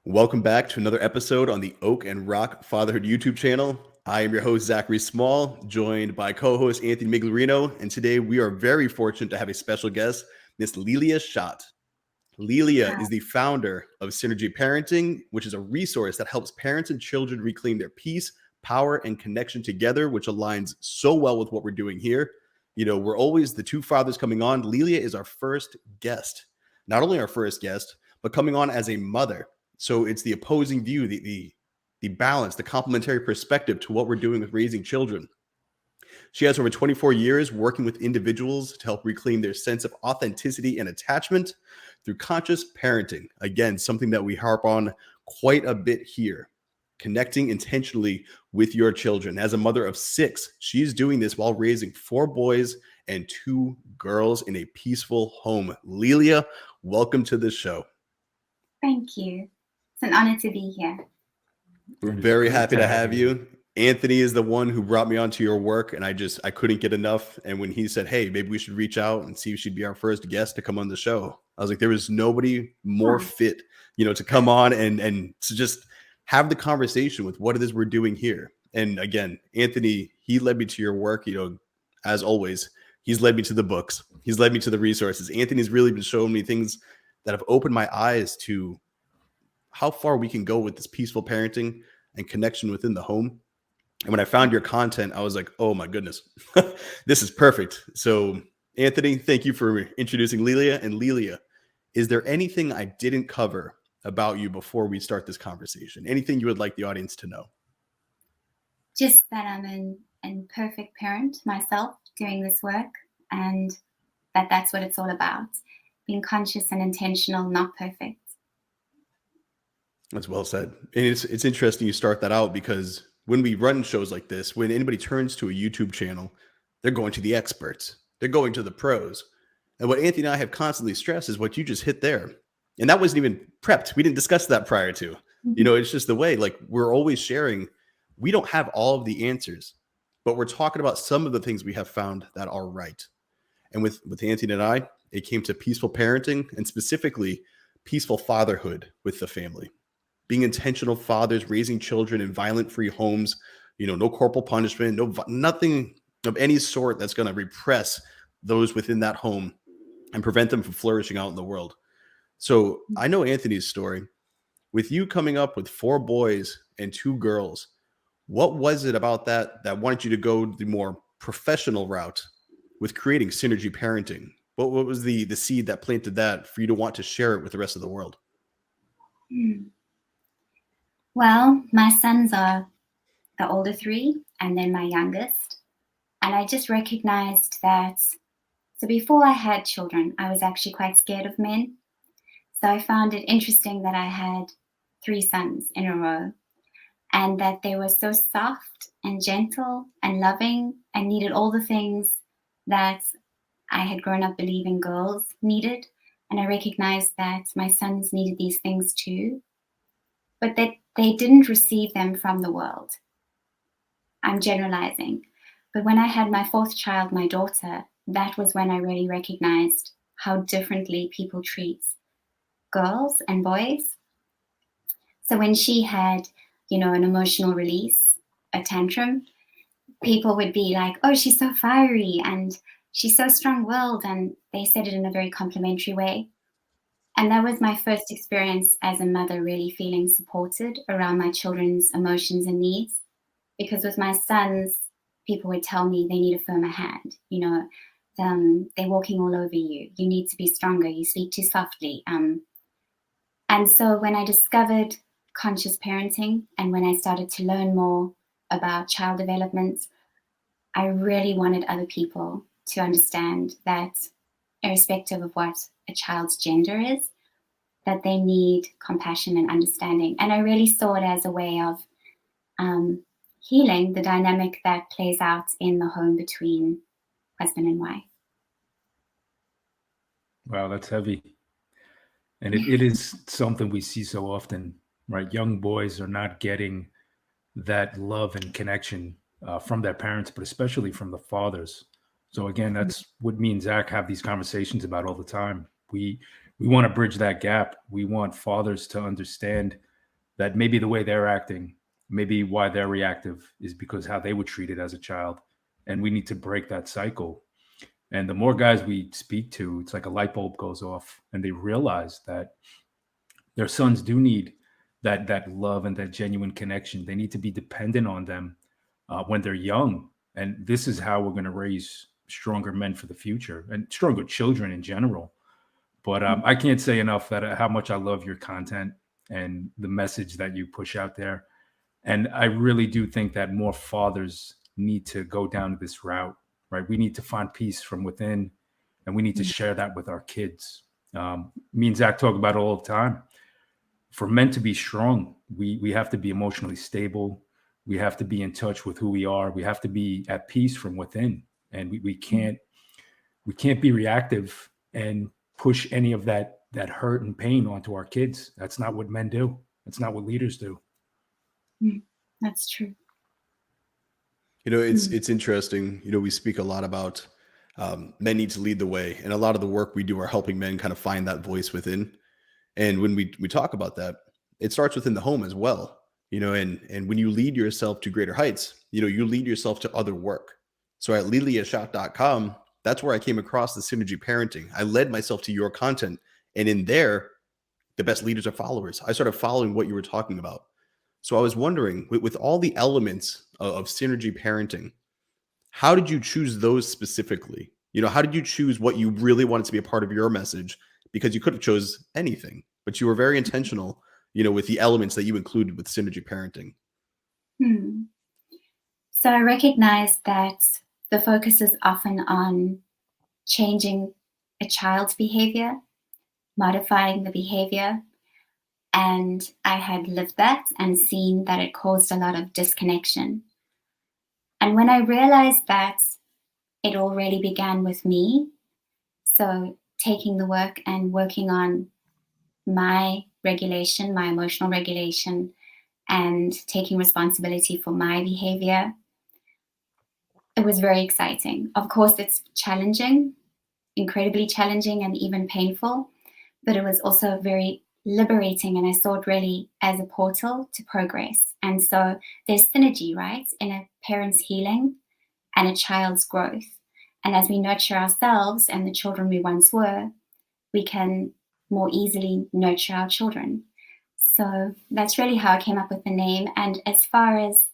Welcome back to another episode on the Oak and Rock Fatherhood YouTube channel. I am your host, Zachary Small, joined by co-host Anthony Miglerino, and today we are very fortunate to have a special guest, Miss Lelia Schott. Lelia Hi. is the founder of Synergy Parenting, which is a resource that helps parents and children reclaim their peace, power, and connection together, which aligns so well with what we're doing here. You know, we're always the two fathers coming on. Lelia is our first guest, not only our first guest, but coming on as a mother. So it's the opposing view, the balance, the complementary perspective to what we're doing with raising children. She has over 24 years working with individuals to help reclaim their sense of authenticity and attachment through conscious parenting. Again, something that we harp on quite a bit here. Connecting intentionally with your children. As a mother of 6, she's doing this while raising 4 boys and 2 girls in a peaceful home. Lelia, welcome to the show. Thank you. It's an honor to be here. We're very happy to have you. Anthony is the one who brought me onto your work, and I couldn't get enough. And when he said, hey, maybe we should reach out and see if she'd be our first guest to come on the show, I was like, there was nobody more fit, to come on and to just have the conversation with what it is we're doing here. And again, Anthony, he led me to your work, as always. He's led me to the books. He's led me to the resources. Anthony's really been showing me things that have opened my eyes to how far we can go with this peaceful parenting and connection within the home. And when I found your content, I was like, oh my goodness, this is perfect. So Anthony, thank you for introducing Lelia. And Lelia, is there anything I didn't cover about you before we start this conversation? Anything you would like the audience to know? Just that I'm an imperfect parent myself doing this work, and that's what it's all about. Being conscious and intentional, not perfect. That's well said. And it's interesting you start that out, because when we run shows like this, when anybody turns to a YouTube channel, they're going to the experts. They're going to the pros. And what Anthony and I have constantly stressed is what you just hit there. And that wasn't even prepped. We didn't discuss that prior to. It's just the way, like, we're always sharing. We don't have all of the answers, but we're talking about some of the things we have found that are right. And with Anthony and I, it came to peaceful parenting, and specifically peaceful fatherhood with the family. Being intentional fathers, raising children in violent-free homes, no corporal punishment, nothing of any sort that's going to repress those within that home and prevent them from flourishing out in the world. So I know Anthony's story. With you coming up with 4 boys and 2 girls, what was it about that wanted you to go the more professional route with creating Synergy Parenting? What was the seed that planted that for you to want to share it with the rest of the world? Well, my sons are the older 3 and then my youngest. And I just recognized that, so before I had children, I was actually quite scared of men. So I found it interesting that I had 3 sons in a row, and that they were so soft and gentle and loving and needed all the things that I had grown up believing girls needed. And I recognized that my sons needed these things too, but that they didn't receive them from the world. I'm generalizing. But when I had my 4th child, my daughter, that was when I really recognized how differently people treat girls and boys. So when she had, an emotional release, a tantrum, people would be like, oh, she's so fiery and she's so strong-willed. And they said it in a very complimentary way. And that was my first experience as a mother, really feeling supported around my children's emotions and needs. Because with my sons, people would tell me they need a firmer hand. They're walking all over you. You need to be stronger. You speak too softly. And so when I discovered conscious parenting, and when I started to learn more about child development, I really wanted other people to understand that, irrespective of what a child's gender is, that they need compassion and understanding. And I really saw it as a way of healing the dynamic that plays out in the home between husband and wife. Wow, that's heavy. And it is something we see so often, right? Young boys are not getting that love and connection from their parents, but especially from the fathers. So again, that's what me and Zac have these conversations about all the time. We want to bridge that gap. We want fathers to understand that maybe the way they're acting, maybe why they're reactive is because how they were treated as a child. And we need to break that cycle. And the more guys we speak to, it's like a light bulb goes off and they realize that their sons do need that love and that genuine connection. They need to be dependent on them when they're young. And this is how we're going to raise stronger men for the future and stronger children in general. But I can't say enough that how much I love your content and the message that you push out there. And I really do think that more fathers need to go down this route, right? We need to find peace from within, and we need to share that with our kids. Me and Zac talk about it all the time. For men to be strong, we have to be emotionally stable. We have to be in touch with who we are. We have to be at peace from within, and we can't be reactive and push any of that hurt and pain onto our kids. That's not what men do. That's not what leaders do. That's true. It's interesting. We speak a lot about men need to lead the way, and a lot of the work we do are helping men kind of find that voice within. And when we talk about that, it starts within the home as well. And when you lead yourself to greater heights, you lead yourself to other work. So at LeliaSchott.com, that's where I came across the synergy parenting. I led myself to your content, and in there, the best leaders are followers. I started following what you were talking about. So I was wondering, with all the elements of synergy parenting, how did you choose those specifically? How did you choose what you really wanted to be a part of your message? Because you could have chose anything, but you were very intentional, with the elements that you included with synergy parenting. So I recognize that the focus is often on changing a child's behavior, modifying the behavior. And I had lived that and seen that it caused a lot of disconnection. And when I realized that it already began with me, so taking the work and working on my regulation, my emotional regulation, and taking responsibility for my behavior, it was very exciting. Of course, it's challenging, incredibly challenging and even painful, but it was also very liberating, and I saw it really as a portal to progress. And so there's synergy, right, in a parent's healing and a child's growth. And as we nurture ourselves and the children we once were, we can more easily nurture our children. So that's really how I came up with the name. And as far as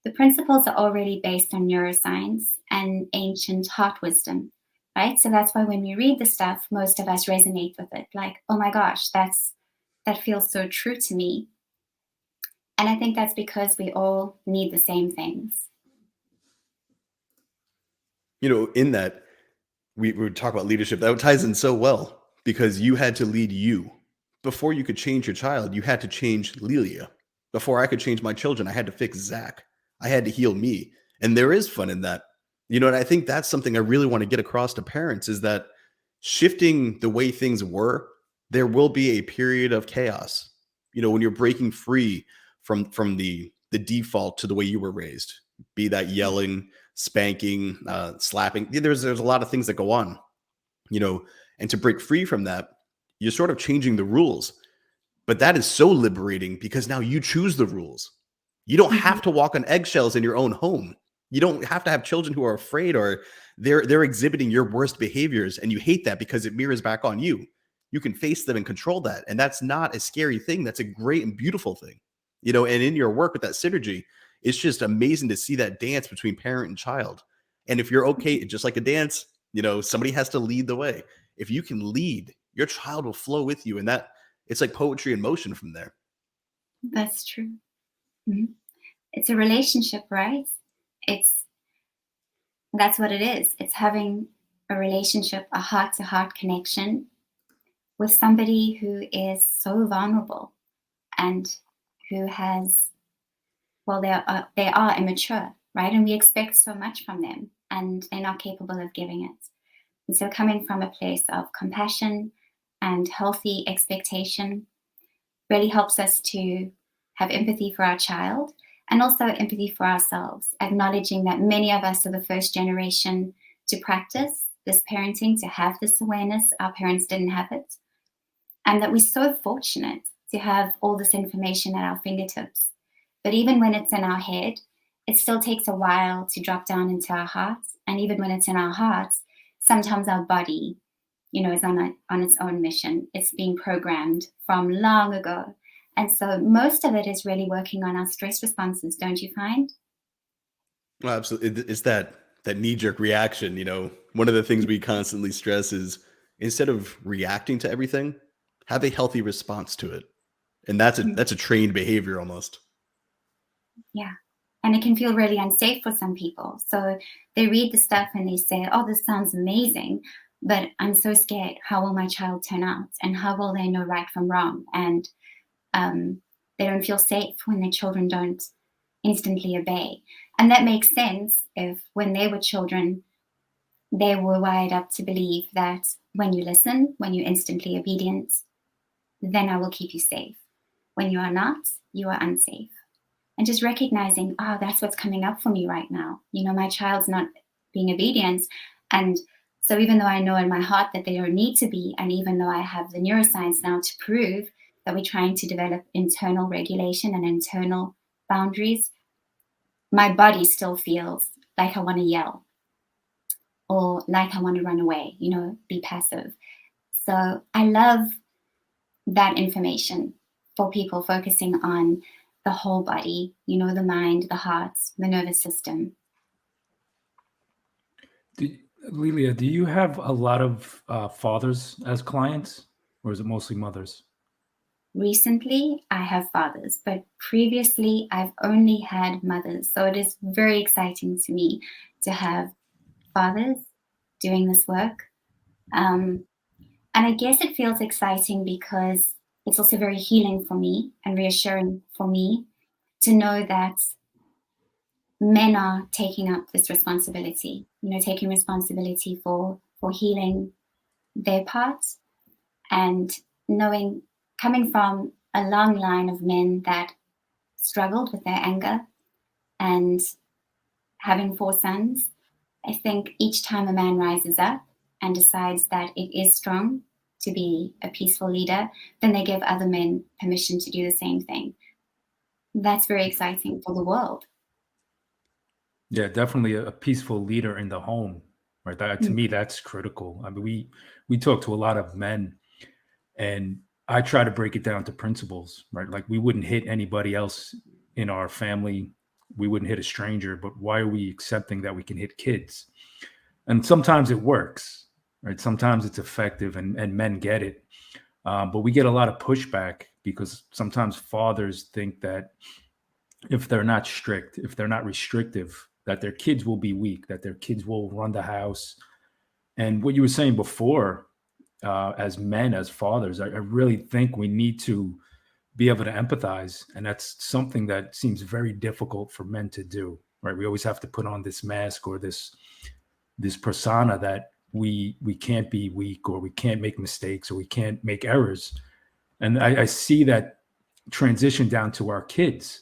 the principles are already based on neuroscience and ancient heart wisdom, right? So that's why when we read the stuff, most of us resonate with it. Like, oh my gosh, that feels so true to me. And I think that's because we all need the same things. In that, we would talk about leadership. That ties in so well, because you had to lead you. Before you could change your child, you had to change Lelia. Before I could change my children, I had to fix Zac. I had to heal me. And there is fun in that. And I think that's something I really want to get across to parents, is that shifting the way things were, there will be a period of chaos. When you're breaking free from the default to the way you were raised, be that yelling, spanking, slapping. There's a lot of things that go on, and to break free from that, you're sort of changing the rules. But that is so liberating, because now you choose the rules. You don't have to walk on eggshells in your own home. You don't have to have children who are afraid, or they're exhibiting your worst behaviors, and you hate that because it mirrors back on you. You can face them and control that. And that's not a scary thing. That's a great and beautiful thing. And in your work with that synergy, it's just amazing to see that dance between parent and child. And if you're okay, just like a dance, somebody has to lead the way. If you can lead, your child will flow with you. And that it's like poetry in motion from there. That's true. It's a relationship, right? That's what it is. It's having a relationship, a heart-to-heart connection with somebody who is so vulnerable and who has, well, they are immature, right? And we expect so much from them, and they're not capable of giving it. And so coming from a place of compassion and healthy expectation really helps us to have empathy for our child, and also empathy for ourselves, acknowledging that many of us are the first generation to practice this parenting, to have this awareness. Our parents didn't have it. And that we're so fortunate to have all this information at our fingertips. But even when it's in our head, it still takes a while to drop down into our hearts. And even when it's in our hearts, sometimes our body, is on its own mission. It's being programmed from long ago. And so most of it is really working on our stress responses, don't you find? Well, absolutely. It's that knee-jerk reaction. One of the things we constantly stress is instead of reacting to everything, have a healthy response to it. And that's a trained behavior almost. Yeah. And it can feel really unsafe for some people. So they read the stuff and they say, oh, this sounds amazing, but I'm so scared. How will my child turn out? And how will they know right from wrong? And they don't feel safe when their children don't instantly obey. And that makes sense if when they were children, they were wired up to believe that when you listen, when you're instantly obedient, then I will keep you safe. When you are not, you are unsafe. And just recognizing, oh, that's what's coming up for me right now. My child's not being obedient. And so even though I know in my heart that they don't need to be, and even though I have the neuroscience now to prove that we're trying to develop internal regulation and internal boundaries, my body still feels like I want to yell or like I want to run away, be passive. So I love that information for people focusing on the whole body, the mind, the heart, the nervous system. Lelia, do you have a lot of fathers as clients, or is it mostly mothers? Recently, I have fathers, but previously I've only had mothers. So it is very exciting to me to have fathers doing this work. And I guess it feels exciting because it's also very healing for me and reassuring for me to know that men are taking up this responsibility, taking responsibility for healing their parts, and knowing, coming from a long line of men that struggled with their anger and having 4 sons, I think each time a man rises up and decides that it is strong to be a peaceful leader, then they give other men permission to do the same thing. That's very exciting for the world. Yeah, definitely a peaceful leader in the home, right? That, to me, that's critical. I mean, we talk to a lot of men, and I try to break it down to principles, right? Like we wouldn't hit anybody else in our family. We wouldn't hit a stranger, but why are we accepting that we can hit kids? And sometimes it works, right? Sometimes it's effective and men get it. But we get a lot of pushback because sometimes fathers think that if they're not strict, if they're not restrictive, that their kids will be weak, that their kids will run the house. And what you were saying before, as men, as fathers, I really think we need to be able to empathize. And that's something that seems very difficult for men to do, right? We always have to put on this mask or this persona that we can't be weak, or we can't make mistakes, or we can't make errors. And I see that transition down to our kids.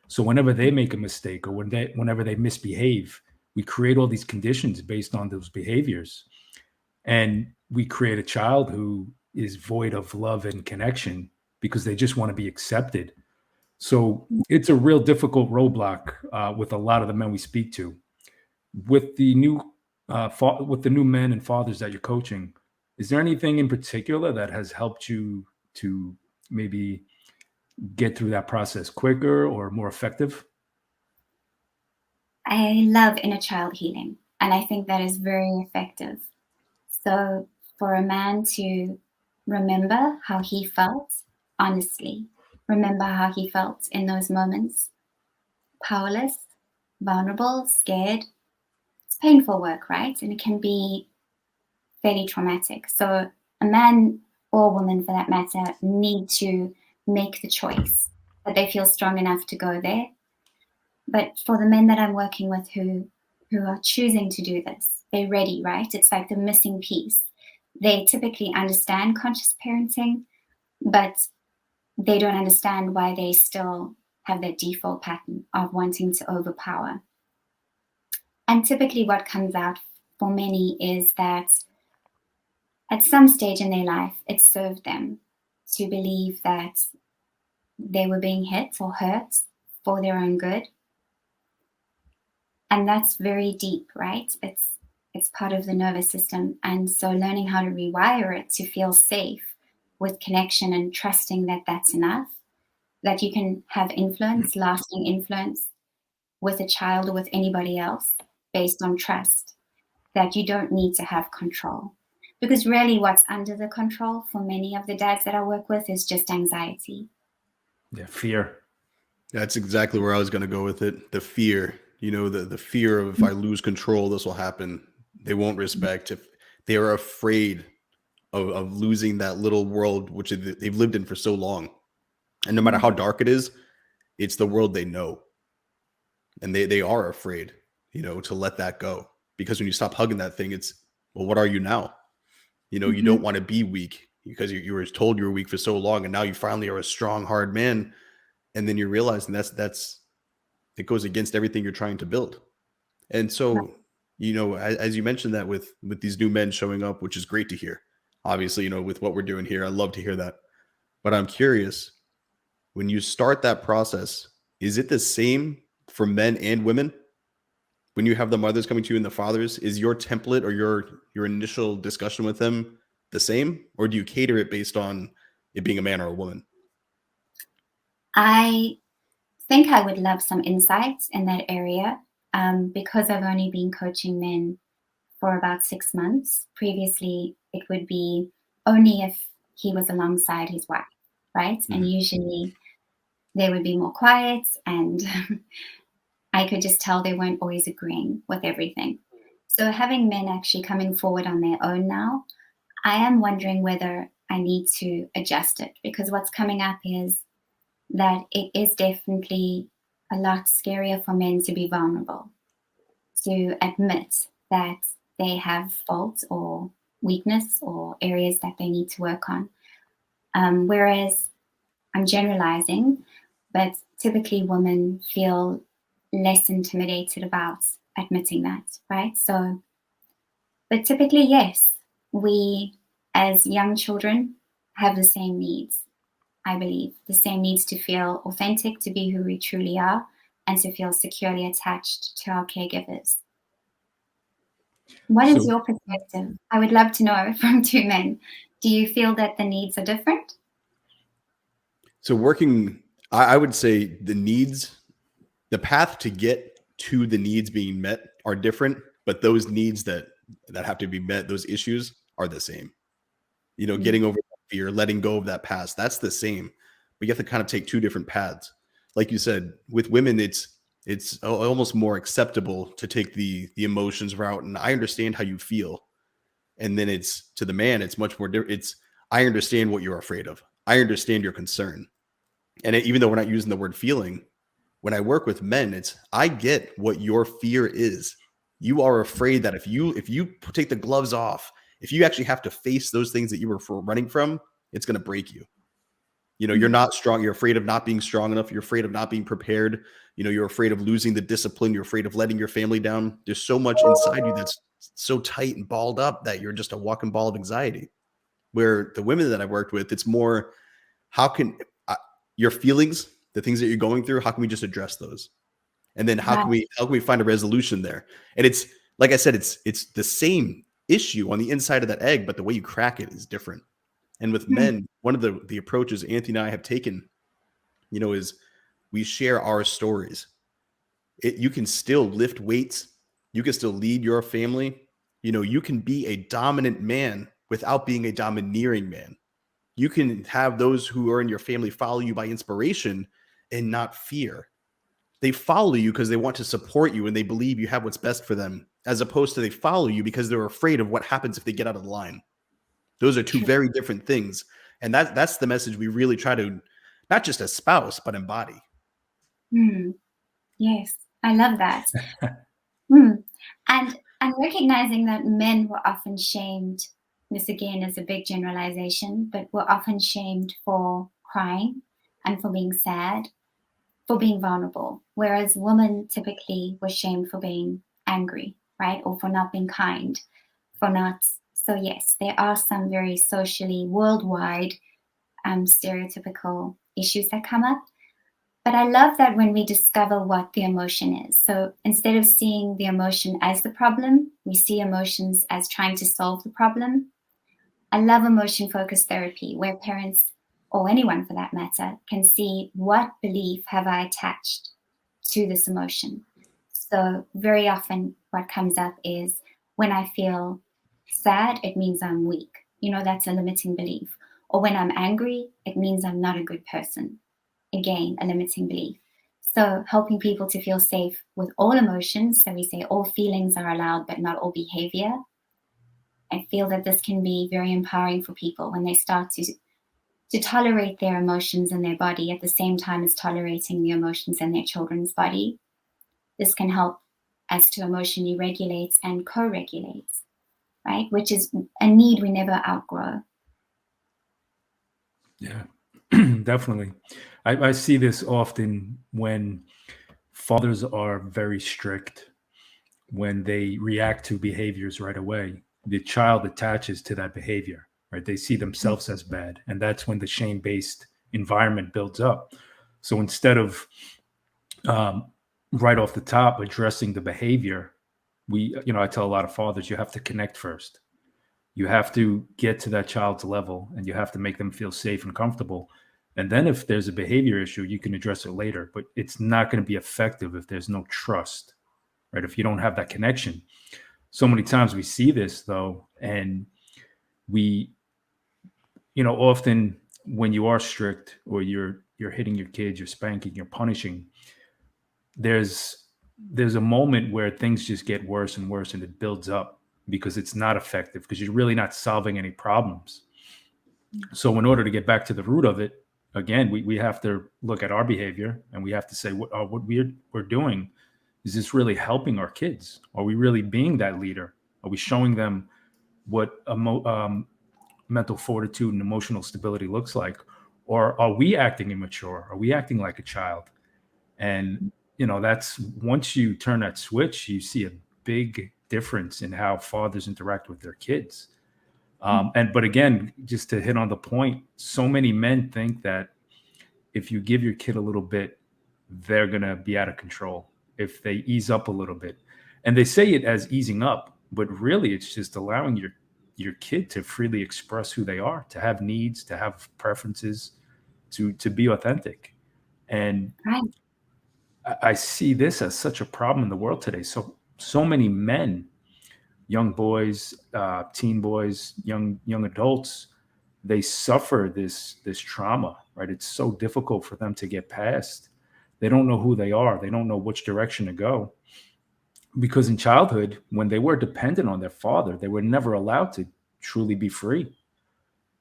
So whenever they make a mistake, or whenever they misbehave, we create all these conditions based on those behaviors. And we create a child who is void of love and connection because they just want to be accepted. So it's a real difficult roadblock with a lot of the men we speak to. With the new men and fathers that you're coaching, is there anything in particular that has helped you to maybe get through that process quicker or more effective? I love inner child healing, and I think that is very effective. So for a man to remember how he felt, honestly, remember how he felt in those moments, powerless, vulnerable, scared, it's painful work, right? And it can be fairly traumatic. So a man or woman, for that matter, need to make the choice that they feel strong enough to go there. But for the men that I'm working with who are choosing to do this, they're ready, right? It's like the missing piece. They typically understand conscious parenting, but they don't understand why they still have that default pattern of wanting to overpower. And typically what comes out for many is that at some stage in their life, it served them to believe that they were being hit or hurt for their own good. And that's very deep, right? It's part of the nervous system. And so learning how to rewire it to feel safe with connection and trusting that that's enough, that you can have influence, lasting influence with a child or with anybody else based on trust, that you don't need to have control. Because really what's under the control for many of the dads that I work with is just anxiety. Yeah, fear. That's exactly where I was going to go with it. The fear, the fear of if I lose control, this will happen. They won't respect. If they are afraid of losing that little world, which they've lived in for so long. And no matter how dark it is, it's the world they know. And they are afraid, to let that go. Because when you stop hugging that thing, it's, well, what are you now? You don't want to be weak because you were told you were weak for so long. And now you finally are a strong, hard man. And then you're realizing it goes against everything you're trying to build. And so, as you mentioned that with these new men showing up, which is great to hear, obviously, with what we're doing here, I love to hear that. But I'm curious, when you start that process, is it the same for men and women? When you have the mothers coming to you and the fathers, is your template or your initial discussion with them the same? Or do you cater it based on it being a man or a woman? I think I would love some insights in that area because I've only been coaching men for about 6 months. Previously, it would be only if he was alongside his wife, right? And usually they would be more quiet and I could just tell they weren't always agreeing with everything. So having men actually coming forward on their own now, I am wondering whether I need to adjust it because what's coming up is that it is definitely a lot scarier for men to be vulnerable, to admit that they have faults or weakness or areas that they need to work on. Whereas I'm generalizing, but typically women feel less intimidated about admitting that, right? So, but typically, yes, we as young children have the same needs. I believe the same needs to feel authentic, to be who we truly are, and to feel securely attached to our caregivers. What is So, your perspective? I would love to know from two men. Do you feel that the needs are different? So I would say the path to get to the needs being met are different, but those needs that have to be met, those issues are the same. Getting over that fear, letting go of that past, that's the same. But you have to kind of take two different paths. Like you said, with women, it's almost more acceptable to take the emotions route, and I understand how you feel. And then it's to the man, it's much more different. It's I understand what you're afraid of. I understand your concern. And even though we're not using the word feeling, when I work with men, it's I get what your fear is. You are afraid that if you take the gloves off, if you actually have to face those things that you were running from, it's going to break you. You're not strong. You're afraid of not being strong enough. You're afraid of not being prepared. You're afraid of losing the discipline. You're afraid of letting your family down. There's so much inside you that's so tight and balled up that you're just a walking ball of anxiety. Where the women that I've worked with, it's more, how can your feelings, the things that you're going through, how can we just address those? And then how can we find a resolution there? And it's like I said, it's the same issue on the inside of that egg, but the way you crack it is different. And with men, one of the approaches Anthony and I have taken, is we share our stories. You can still lift weights, you can still lead your family. You can be a dominant man without being a domineering man. You can have those who are in your family follow you by inspiration and not fear. They follow you because they want to support you and they believe you have what's best for them, as opposed to they follow you because they're afraid of what happens if they get out of the line. Those are two very different things. And that's the message we really try to not just espouse, but embody. Yes, I love that. And recognizing that men were often shamed, this again is a big generalization, but were often shamed for crying and for being sad, for being vulnerable, whereas women typically were shamed for being angry, right? Or for not being kind, for not. So yes, there are some very socially worldwide stereotypical issues that come up. But I love that when we discover what the emotion is. So instead of seeing the emotion as the problem, we see emotions as trying to solve the problem. I love emotion-focused therapy, where parents, or anyone for that matter, can see what belief have I attached to this emotion. So very often what comes up is when I feel sad, it means I'm weak. That's a limiting belief. Or when I'm angry, it means I'm not a good person. Again, a limiting belief. So helping people to feel safe with all emotions. So we say all feelings are allowed, but not all behavior. I feel that this can be very empowering for people when they start to tolerate their emotions in their body at the same time as tolerating the emotions in their children's body. This can help us to emotionally regulate and co-regulate, right? Which is a need we never outgrow. Yeah, definitely. I see this often when fathers are very strict, when they react to behaviors right away. The child attaches to that behavior, right? They see themselves as bad. And that's when the shame based environment builds up. So instead of um, right off the top addressing the behavior, I tell a lot of fathers, you have to connect first. You have to get to that child's level and you have to make them feel safe and comfortable. And then if there's a behavior issue, you can address it later, but it's not going to be effective if there's no trust, right? If you don't have that connection. So many times we see this though, and we, often when you are strict or you're hitting your kids, you're spanking, you're punishing, there's a moment where things just get worse and worse and it builds up because it's not effective because you're really not solving any problems. So in order to get back to the root of it, again, we have to look at our behavior and we have to say what we're doing, is this really helping our kids? Are we really being that leader? Are we showing them what mental fortitude and emotional stability looks like? Or are we acting immature? Are we acting like a child? And that's once you turn that switch, you see a big difference in how fathers interact with their kids. But again, just to hit on the point, so many men think that if you give your kid a little bit, they're gonna be out of control if they ease up a little bit. And they say it as easing up, but really it's just allowing your kid to freely express who they are, to have needs, to have preferences, to be authentic. And Right. I see this as such a problem in the world today. So many men, young boys, teen boys, young adults, they suffer this trauma, right? It's so difficult for them to get past. They don't know who they are. They don't know which direction to go. Because in childhood, when they were dependent on their father, they were never allowed to truly be free,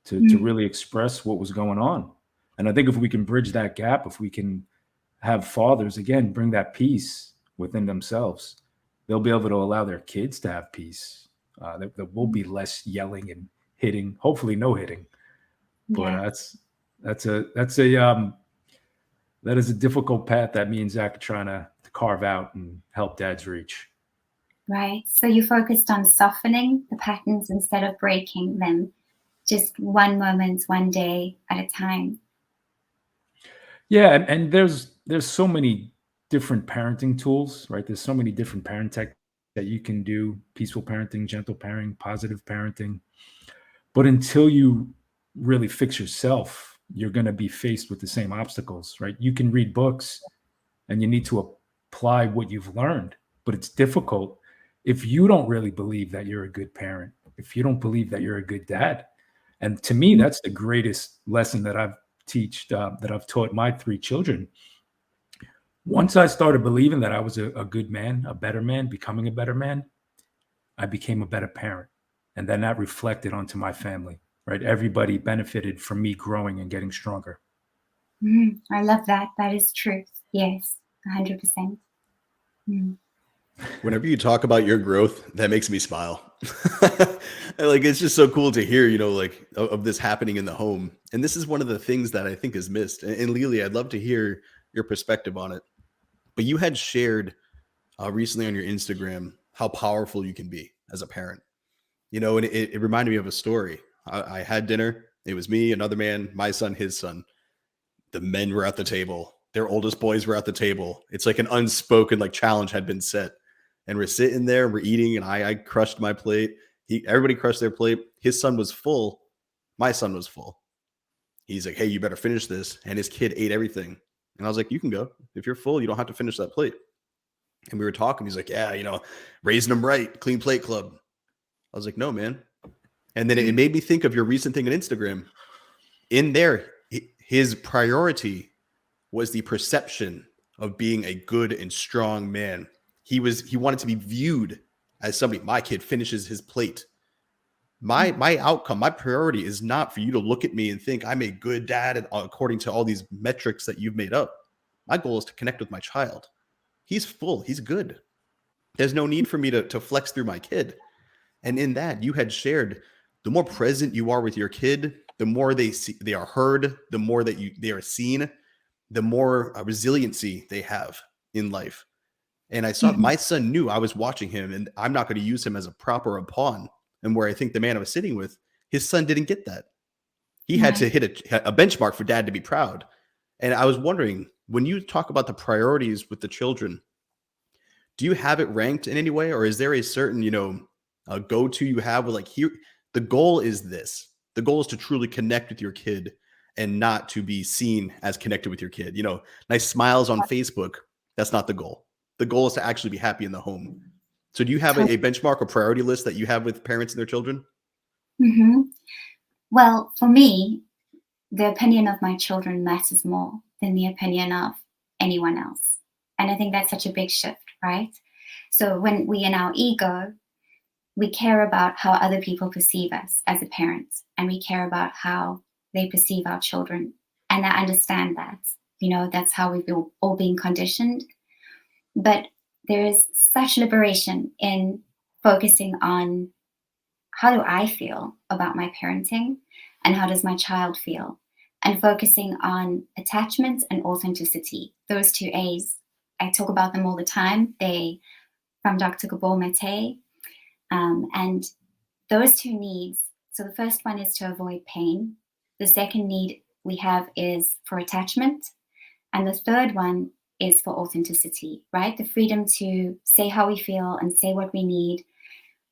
to really express what was going on. And I think if we can bridge that gap, if we can have fathers again bring that peace within themselves, they'll be able to allow their kids to have peace. There will be less yelling and hitting, hopefully no hitting. But Yeah. that is a difficult path that me and Zach are trying to carve out and help dads reach. Right. So you focused on softening the patterns instead of breaking them, just one moment, one day at a time. Yeah, and there's so many different parenting tools, right? There's so many different parent tech that you can do: peaceful parenting, gentle parenting, positive parenting. But until you really fix yourself, you're going to be faced with the same obstacles, right? You can read books and you need to apply what you've learned, but it's difficult if you don't really believe that you're a good parent, if you don't believe that you're a good dad. And to me, that's the greatest lesson that I've taught my three children. Once I started believing that I was a good man, a better man, becoming a better man, I became a better parent. And then that reflected onto my family, right? Everybody benefited from me growing and getting stronger. I love that. That is truth. Yes, 100%. Whenever you talk about your growth, that makes me smile. And, like, it's just so cool to hear, like, of this happening in the home. And this is one of the things that I think is missed. And Lelia, I'd love to hear your perspective on it. But you had shared recently on your Instagram how powerful you can be as a parent. And it reminded me of a story. I had dinner. It was me, another man, my son, his son. the men were at the table. Their oldest boys were at the table. It's like an unspoken like challenge had been set. And we're sitting there, we're eating, and I crushed my plate. Everybody crushed their plate. His son was full. My son was full. He's like, hey, you better finish this. And his kid ate everything. And I was like, you can go. If you're full, you don't have to finish that plate. And we were talking. He's like, yeah, raising them right, clean plate club. I was like, no, man. And then it made me think of your recent thing on Instagram. In there, his priority was the perception of being a good and strong man. He wanted to be viewed as somebody. My kid finishes his plate. My outcome, my priority is not for you to look at me and think I'm a good dad and according to all these metrics that you've made up. My goal is to connect with my child. He's full. He's good. There's no need for me to flex through my kid. And in that, you had shared, the more present you are with your kid, the more they are heard, the more that they are seen, the more resiliency they have in life. And I saw my son knew I was watching him, and I'm not going to use him as a prop or a pawn. And where I think the man I was sitting with, his son didn't get that. He had to hit a benchmark for dad to be proud. And I was wondering, when you talk about the priorities with the children, do you have it ranked in any way? Or is there a certain, go-to you have with like, here, the goal is this. The goal is to truly connect with your kid and not to be seen as connected with your kid. Nice smiles on Facebook. That's not the goal. The goal is to actually be happy in the home. So do you have a benchmark or priority list that you have with parents and their children? Mm-hmm. Well, for me, the opinion of my children matters more than the opinion of anyone else. And I think that's such a big shift, right? So when we in our ego, we care about how other people perceive us as a parent, and we care about how they perceive our children. And I understand that, that's how we've all been conditioned. But there is such liberation in focusing on how do I feel about my parenting and how does my child feel, and focusing on attachment and authenticity. Those two A's, I talk about them all the time. They from Dr. Gabor Mate. And those two needs, so the first one is to avoid pain. The second need we have is for attachment. And the third one is for authenticity, right? The freedom to say how we feel and say what we need.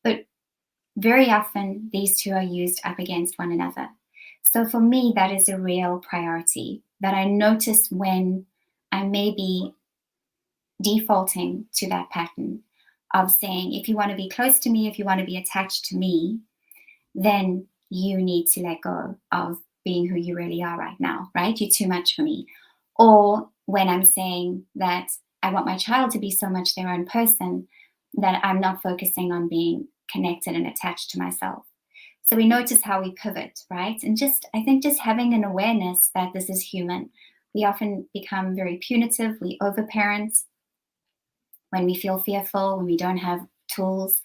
But very often these two are used up against one another. So for me, that is a real priority that I notice when I may be defaulting to that pattern of saying, if you want to be close to me, if you want to be attached to me, then you need to let go of being who you really are right now, right? You're too much for me. Or when I'm saying that I want my child to be so much their own person that I'm not focusing on being connected and attached to myself. So we notice how we pivot, right? And I think just having an awareness that this is human. We often become very punitive. We overparent when we feel fearful, when we don't have tools,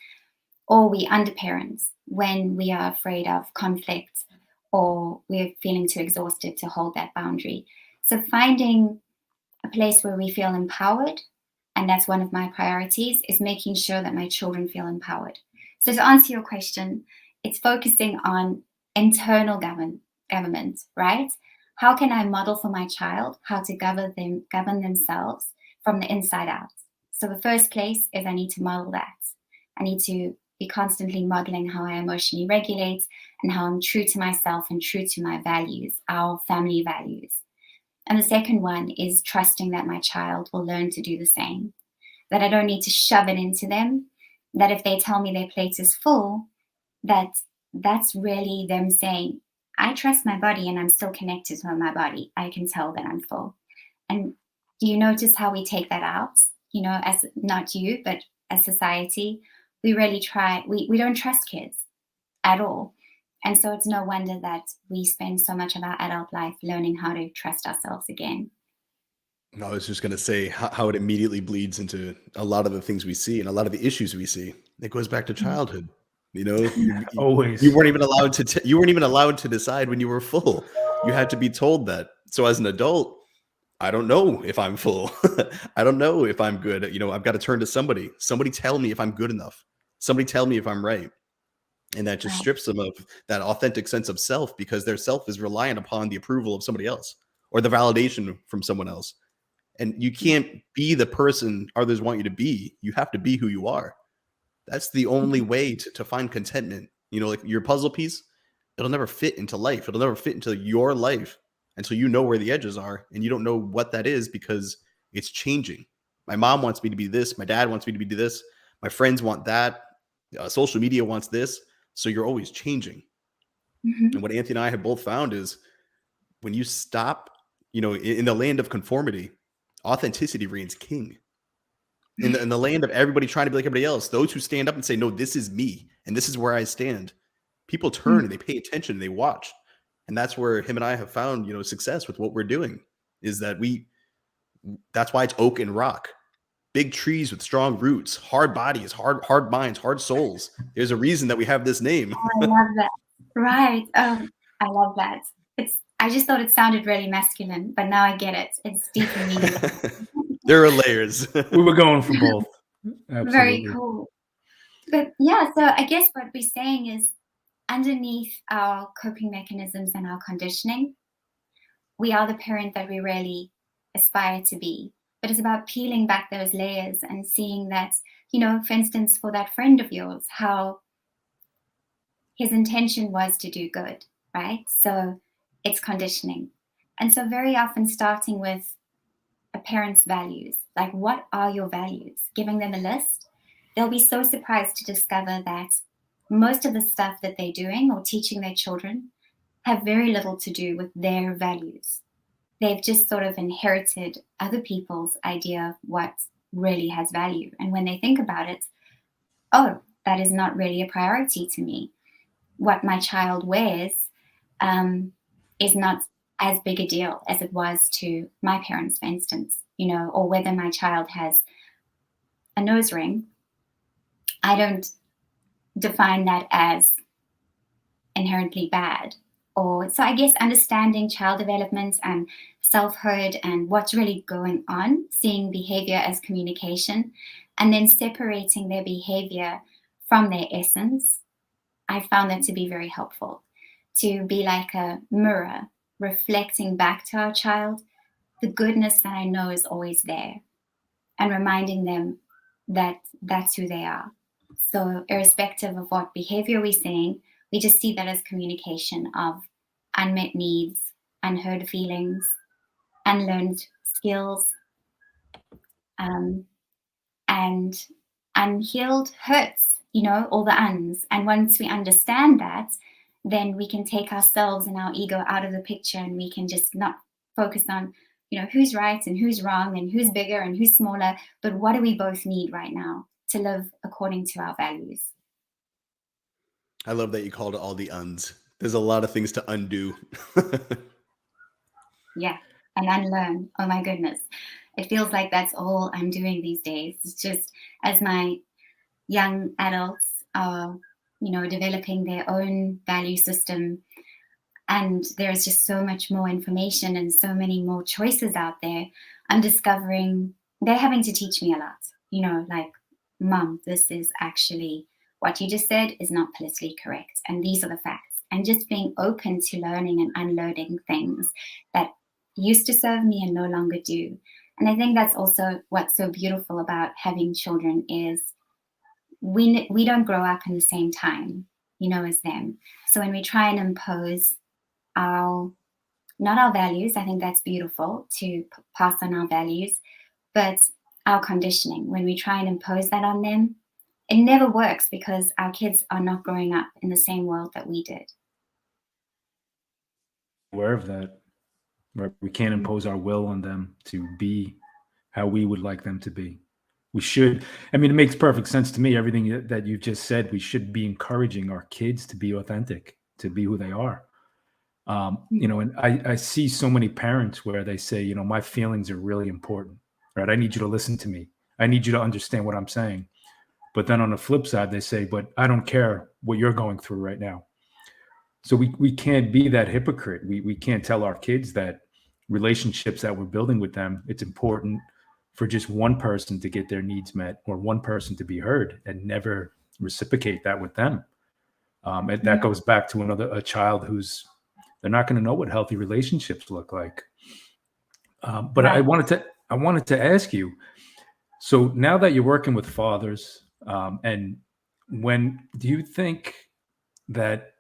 or we underparent when we are afraid of conflict or we're feeling too exhausted to hold that boundary. So finding a place where we feel empowered, and that's one of my priorities, is making sure that my children feel empowered. So to answer your question, it's focusing on internal government, right? How can I model for my child how to govern themselves from the inside out? So the first place is I need to model that. I need to be constantly modeling how I emotionally regulate and how I'm true to myself and true to my values, our family values. And the second one is trusting that my child will learn to do the same, that I don't need to shove it into them, that if they tell me their plate is full, that's really them saying, I trust my body and I'm still connected to my body. I can tell that I'm full. And do you notice how we take that out? As not you, but as society, we really we don't trust kids at all. And so it's no wonder that we spend so much of our adult life learning how to trust ourselves again. No, I was just going to say how it immediately bleeds into a lot of the things we see and a lot of the issues we see. It goes back to childhood. Always. You weren't even allowed to decide when you were full. You had to be told that. So as an adult, I don't know if I'm full. I don't know if I'm good. I've got to turn to somebody. Somebody tell me if I'm good enough. Somebody tell me if I'm right. And that just strips them of that authentic sense of self, because their self is reliant upon the approval of somebody else, or the validation from someone else. And you can't be the person others want you to be. You have to be who you are. That's the only way to find contentment. You know, like your puzzle piece, it'll never fit into life. It'll never fit into your life until you know where the edges are, and you don't know what that is because it's changing. My mom wants me to be this. My dad wants me to be this. My friends want that. Social media wants this. So you're always changing. And what Anthony and I have both found is when you stop, you know, in the land of conformity, authenticity reigns king. In the land of everybody trying to be like everybody else, those who stand up and say, no, this is me and this is where I stand, people turn and they pay attention and they watch. And that's where him and I have found, you know, success with what we're doing, is that that's why it's oak and rock. Big trees with strong roots, hard bodies, hard minds, hard souls. There's a reason that we have this name. Oh, I love that. Right. I love that. I just thought it sounded really masculine, but now I get it. It's deeper meaning. There are layers. We were going for both. Absolutely. Very cool. But yeah, so I guess what we're saying is underneath our coping mechanisms and our conditioning, we are the parent that we really aspire to be. But it's about peeling back those layers and seeing that, you know, for instance, for that friend of yours, how his intention was to do good, right? So it's conditioning. And so very often starting with a parent's values, like what are your values? Giving them a list, they'll be so surprised to discover that most of the stuff that they're doing or teaching their children have very little to do with their values. They've just sort of inherited other people's idea of what really has value. And when they think about it, oh, that is not really a priority to me. What my child wears is not as big a deal as it was to my parents, for instance, you know, or whether my child has a nose ring. I don't define that as inherently bad. So I guess understanding child development and selfhood and what's really going on, seeing behavior as communication, and then separating their behavior from their essence, I found that to be very helpful. To be like a mirror, reflecting back to our child the goodness that I know is always there, and reminding them that that's who they are. So irrespective of what behavior we're seeing, we just see that as communication of unmet needs, unheard feelings, unlearned skills, and unhealed hurts, you know, all the uns. And once we understand that, then we can take ourselves and our ego out of the picture, and we can just not focus on, you know, who's right and who's wrong and who's bigger and who's smaller, but what do we both need right now to live according to our values. I love that you called it all the uns. There's a lot of things to undo. Yeah, and unlearn. Oh my goodness. It feels like that's all I'm doing these days. It's just as my young adults are, you know, developing their own value system, and there's just so much more information and so many more choices out there, I'm discovering they're having to teach me a lot. You know, like, Mom, this is actually what you just said is not politically correct, and these are the facts. And just being open to learning and unlearning things that used to serve me and no longer do. And I think that's also what's so beautiful about having children is we don't grow up in the same time, you know, as them. So when we try and impose not our values, I think that's beautiful to pass on our values, but our conditioning, when we try and impose that on them, it never works because our kids are not growing up in the same world that we did. Aware of that. Right? We can't impose our will on them to be how we would like them to be. We should, I mean, it makes perfect sense to me, everything that you've just said. We should be encouraging our kids to be authentic, to be who they are. You know, and I see so many parents where they say, you know, my feelings are really important, right? I need you to listen to me. I need you to understand what I'm saying. But then on the flip side, they say, but I don't care what you're going through right now. So we can't be that hypocrite. We can't tell our kids that relationships that we're building with them, it's important for just one person to get their needs met or one person to be heard, and never reciprocate that with them. And that goes back to a child who's they're not going to know what healthy relationships look like. But Right. I wanted to ask you, so now that you're working with fathers, and when do you think that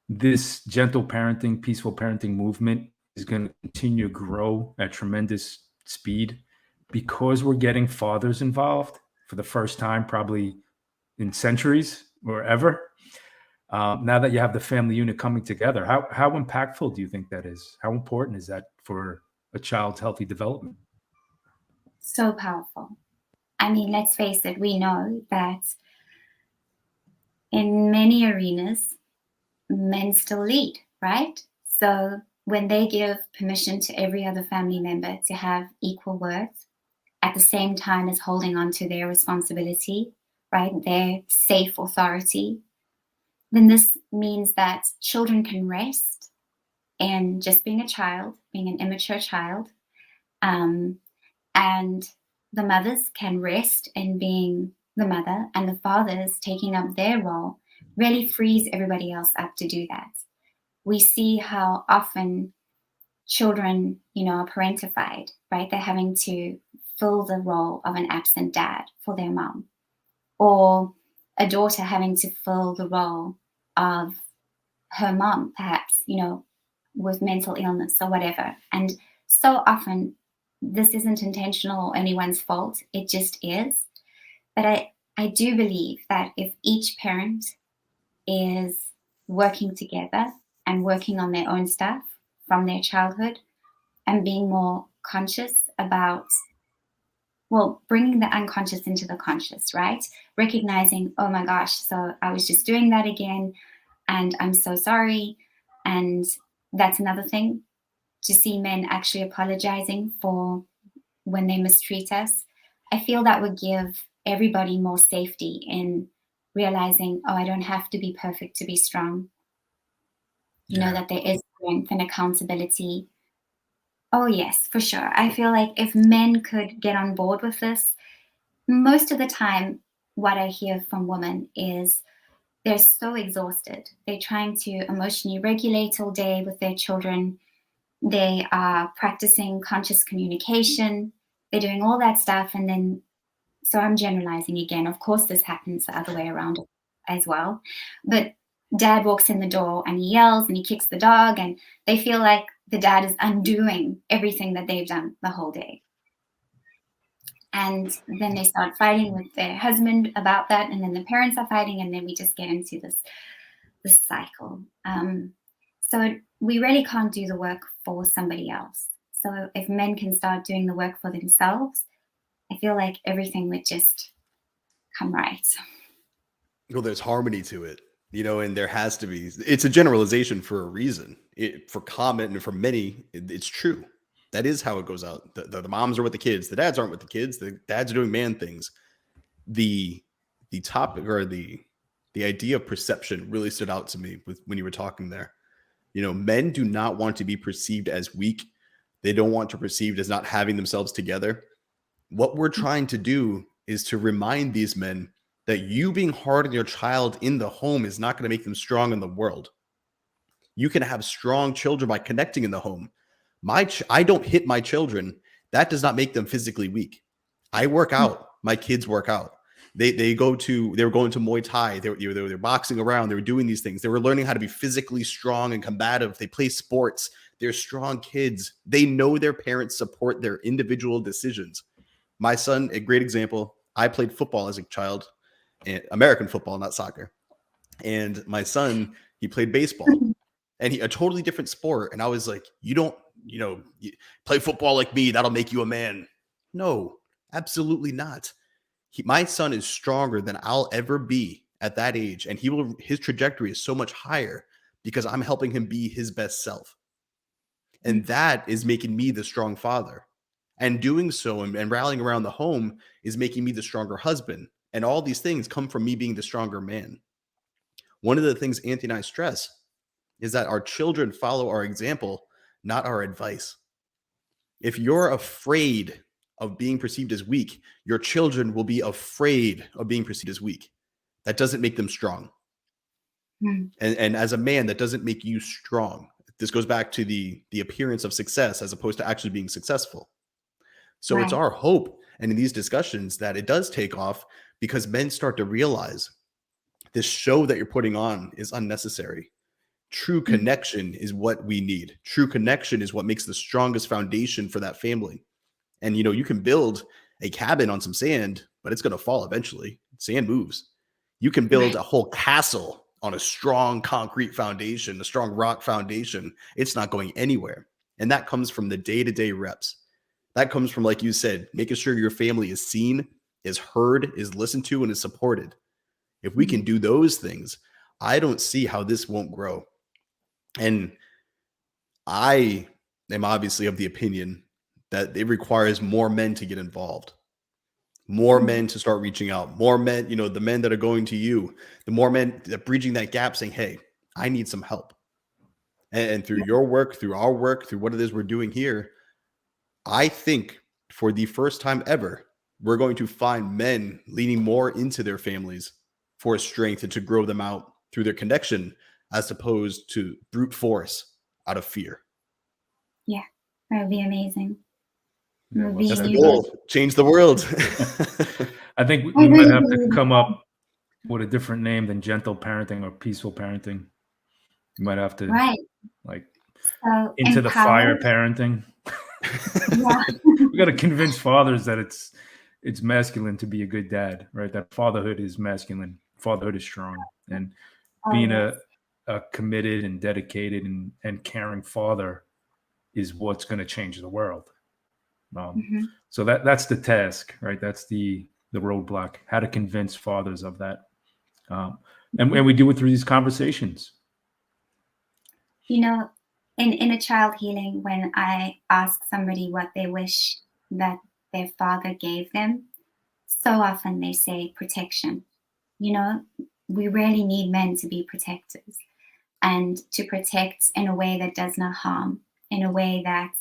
this gentle parenting, peaceful parenting movement is going to continue to grow at tremendous speed because we're getting fathers involved for the first time, probably in centuries or ever? Now that you have the family unit coming together, how impactful do you think that is? How important is that for a child's healthy development? So powerful. I mean, let's face it, we know that in many arenas, men still lead, right? So when they give permission to every other family member to have equal worth at the same time as holding on to their responsibility, right, their safe authority, then this means that children can rest in just being a child, being an immature child, and the mothers can rest in being the mother, and the fathers taking up their role really frees everybody else up to do that. We see how often children, are parentified, right? They're having to fill the role of an absent dad for their mom, or a daughter having to fill the role of her mom, perhaps, with mental illness or whatever. And so often, this isn't intentional or anyone's fault, it just is. But I do believe that if each parent is working together and working on their own stuff from their childhood and being more conscious about, well, bringing the unconscious into the conscious, right? Recognizing, oh my gosh, so I was just doing that again and I'm so sorry. And that's another thing, to see men actually apologizing for when they mistreat us. I feel that would give everybody more safety in realizing, oh, I don't have to be perfect to be strong. That there is strength and accountability. Oh, yes, for sure. I feel like if men could get on board with this, most of the time, what I hear from women is they're so exhausted. They're trying to emotionally regulate all day with their children. They are practicing conscious communication. They're doing all that stuff. And then, so I'm generalizing again. Of course, this happens the other way around as well. But dad walks in the door and he yells and he kicks the dog, and they feel like the dad is undoing everything that they've done the whole day. And then they start fighting with their husband about that, and then the parents are fighting, and then we just get into this cycle. So we really can't do the work for somebody else. So if men can start doing the work for themselves, I feel like everything would just come right. Well, there's harmony to it, and there has to be. It's a generalization for a reason. For comment and for many, it's true. That is how it goes out. The moms are with the kids. The dads aren't with the kids. The dads are doing man things. The topic, or the idea of perception really stood out to me when you were talking there. Men do not want to be perceived as weak. They don't want to be perceived as not having themselves together. What we're trying to do is to remind these men that you being hard on your child in the home is not going to make them strong in the world. You can have strong children by connecting in the home. I don't hit my children. That does not make them physically weak. I work out. My kids work out. They were going to Muay Thai. They were boxing around. They were doing these things. They were learning how to be physically strong and combative. They play sports. They're strong kids. They know their parents support their individual decisions. My son, a great example. I played football as a child, American football, not soccer. And my son, he played baseball, and a totally different sport. And I was like, you don't, you play football like me. That'll make you a man. No, absolutely not. My son is stronger than I'll ever be at that age. And his trajectory is so much higher because I'm helping him be his best self. And that is making me the strong father. And doing so and rallying around the home is making me the stronger husband. And all these things come from me being the stronger man. One of the things Anthony and I stress is that our children follow our example, not our advice. If you're afraid of being perceived as weak, your children will be afraid of being perceived as weak. That doesn't make them strong. And as a man, that doesn't make you strong. this goes back to the appearance of success as opposed to actually being successful. So it's Right. our hope, and in these discussions, that it does take off, because men start to realize this show that you're putting on is unnecessary. True Mhm. connection is what we need. True connection is what makes the strongest foundation for that family. And you can build a cabin on some sand, but it's going to fall eventually. Sand moves. You can build Right. a whole castle on a strong concrete foundation, a strong rock foundation. It's not going anywhere. And that comes from the day-to-day reps. That comes from, like you said, making sure your family is seen, is heard, is listened to, and is supported. If we can Mhm. do those things, I don't see how this won't grow. And I am obviously of the opinion that it requires more men to get involved, more Mhm. men to start reaching out, more men, the men that are going to you, the more men that bridging that gap saying, hey, I need some help. And through Yeah. your work, through our work, through what it is we're doing here, I think for the first time ever, we're going to find men leaning more into their families for strength and to grow them out through their connection, as opposed to brute force out of fear. Yeah. That would be amazing. It Yeah, would well, That's the be definitely. goal. Change the world. I think I we might really have to believe come that. up with a different name than gentle parenting or peaceful parenting. You might have to, Right. like, So into the fire empowered. parenting. Yeah. We got to convince fathers that it's masculine to be a good dad, right? That fatherhood is masculine, fatherhood is strong, and Oh being yes. a committed and dedicated and caring father is what's going to change the world. Hmm. So that's the task, right? That's the roadblock. How to convince fathers of that, and we do it through these conversations. You know, in a child healing, when I ask somebody what they wish that their father gave them, so often they say protection. You know, we really need men to be protectors and to protect in a way that does not harm, in a way that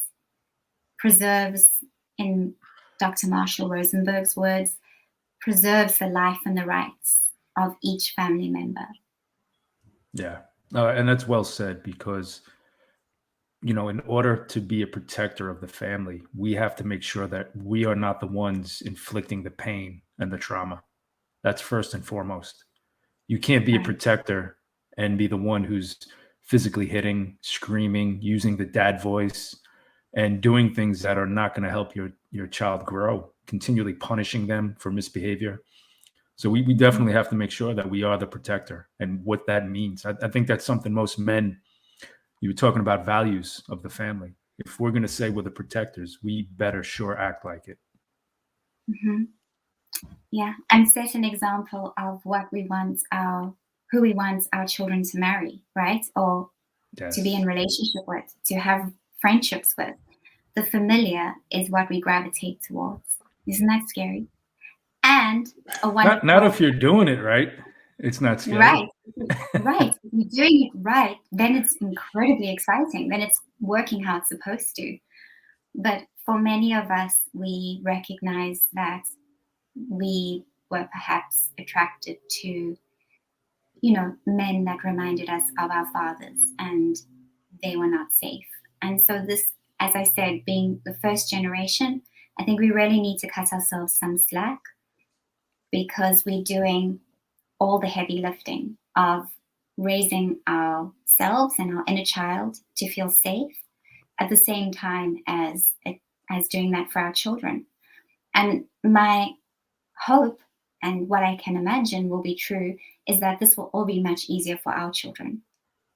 preserves, in Dr. Marshall Rosenberg's words, preserves the life and the rights of each family member. Yeah, and that's well said, because in order to be a protector of the family, we have to make sure that we are not the ones inflicting the pain and the trauma. That's first and foremost. You can't be a Right. protector and be the one who's physically hitting, screaming, using the dad voice, and doing things that are not going to help your child grow, continually punishing them for misbehavior. So we definitely have to make sure that we are the protector, and what that means. I think that's something most men, you were talking about values of the family. If we're going to say we're the protectors, we better sure act like it. Mm-hmm. Yeah, and set an example of who we want our children to marry, right? Or to be in Yes. relationship with, to have friendships with. The familiar is what we gravitate towards. Isn't that scary? And a Not if wonderful, you're doing it right. It's not scary. right, right. If you're doing it right, then it's incredibly exciting. Then it's working how it's supposed to. But for many of us, we recognize that we were perhaps attracted to, men that reminded us of our fathers, and they were not safe. And so this, as I said, being the first generation, I think we really need to cut ourselves some slack, because we're doing all the heavy lifting of raising ourselves and our inner child to feel safe at the same time as doing that for our children. And my hope, and what I can imagine will be true, is that this will all be much easier for our children,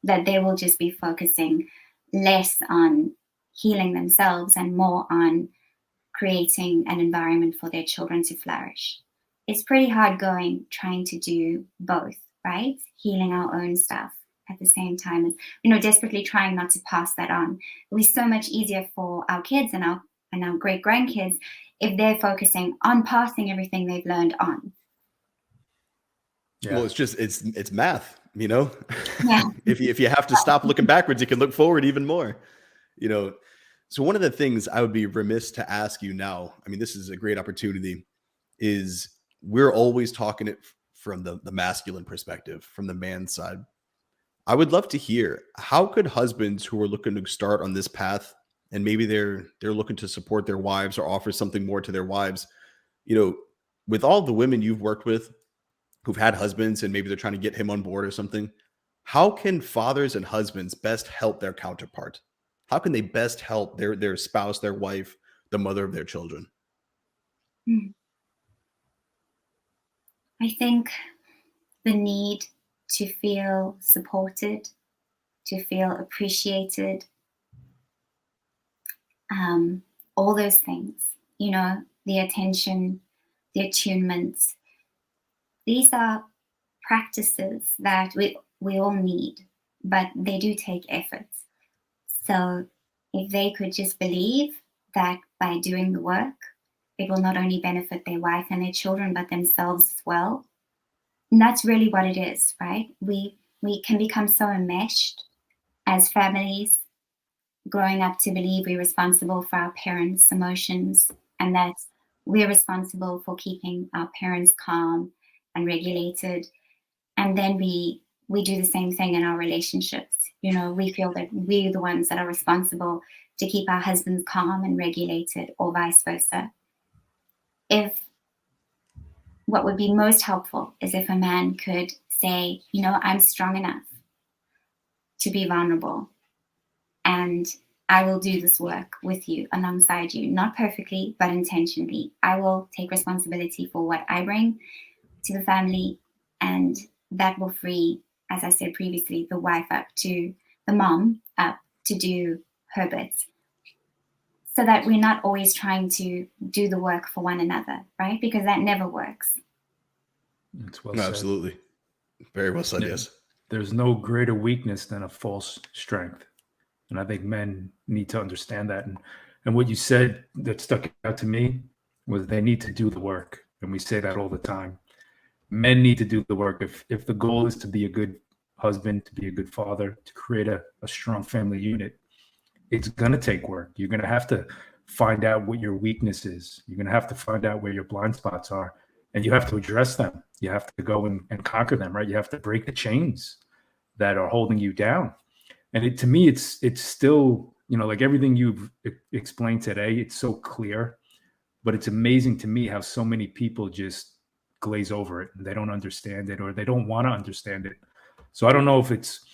that they will just be focusing less on healing themselves and more on creating an environment for their children to flourish. It's pretty hard going trying to do both, right? Healing our own stuff at the same time as, desperately trying not to pass that on. It'll be so much easier for our kids and our great grandkids if they're focusing on passing everything they've learned on. Yeah. Well, it's math, you know. Yeah. If you have to stop looking backwards, you can look forward even more, you know. So one of the things I would be remiss to ask you now, I mean, this is a great opportunity, is we're always talking it from the masculine perspective, from the man's side. I would love to hear, how could husbands who are looking to start on this path, and maybe they're looking to support their wives or offer something more to their wives, you know, with all the women you've worked with who've had husbands and maybe they're trying to get him on board or something, how can fathers and husbands best help their counterpart? How can they best help their spouse, their wife, the mother of their children? Hmm. I think the need to feel supported, to feel appreciated, all those things, the attention, the attunement. These are practices that we all need, but they do take effort. So if they could just believe that by doing the work, it will not only benefit their wife and their children, but themselves as well. And that's really what it is, right? We can become so enmeshed as families, growing up to believe we're responsible for our parents' emotions and that we're responsible for keeping our parents calm and regulated. And then we do the same thing in our relationships. We feel that we're the ones that are responsible to keep our husbands calm and regulated, or vice versa. If What would be most helpful is if a man could say, I'm strong enough to be vulnerable, and I will do this work with you, alongside you, not perfectly, but intentionally. I will take responsibility for what I bring to the family, and that will free, as I said previously, the mom up to do her bits, so that we're not always trying to do the work for one another, right? Because that never works. It's well No, said. absolutely. Very well said, Yeah. yes. There's no greater weakness than a false strength. And I think men need to understand that. And what you said that stuck out to me was they need to do the work. And we say that all the time. Men need to do the work. If the goal is to be a good husband, to be a good father, to create a strong family unit, it's going to take work. You're going to have to find out what your weakness is. You're going to have to find out where your blind spots are, and you have to address them. You have to go and conquer them, right? You have to break the chains that are holding you down. And to me, it's still, like everything you've explained today, it's so clear, but it's amazing to me how so many people just glaze over it and they don't understand it, or they don't want to understand it. So I don't know if it's